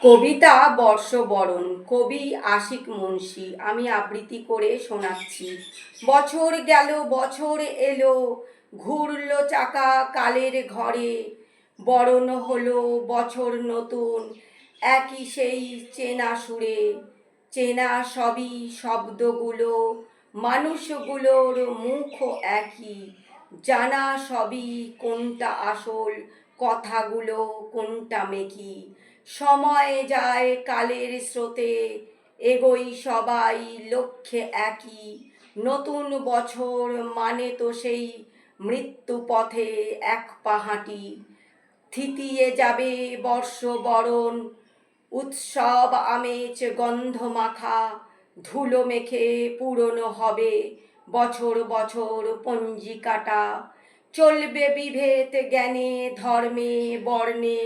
কবিতা বর্ষবরণ, কবি আশিক মুন্সি। আমি আবৃত্তি করে শোনাচ্ছি। বছর গেল, বছর এলো, ঘুরলো চাকা কালের ঘরে, বরণ হলো বছর নতুন, একই সেই চেনা সুরে। চেনা সবই শব্দগুলো, মানুষগুলোর মুখ একই, জানা সবই কোনটা আসল, কথাগুলো কোনটা মেকি। সময় যায় কালের স্রোতে, এগোই সবাই লক্ষ্যে একই। নতুন বছর মানে তো সেই মৃত্যু পথে এক পাহাঁটি। থিতিয়ে যাবে বর্ষবরণ, উৎসব আমেজ গন্ধ মাখা, ধুলো মেখে পুরনো হবে বছর বছর পঞ্জিকাটা। চলবে বিভেদ জ্ঞানে ধর্মে বর্ণে,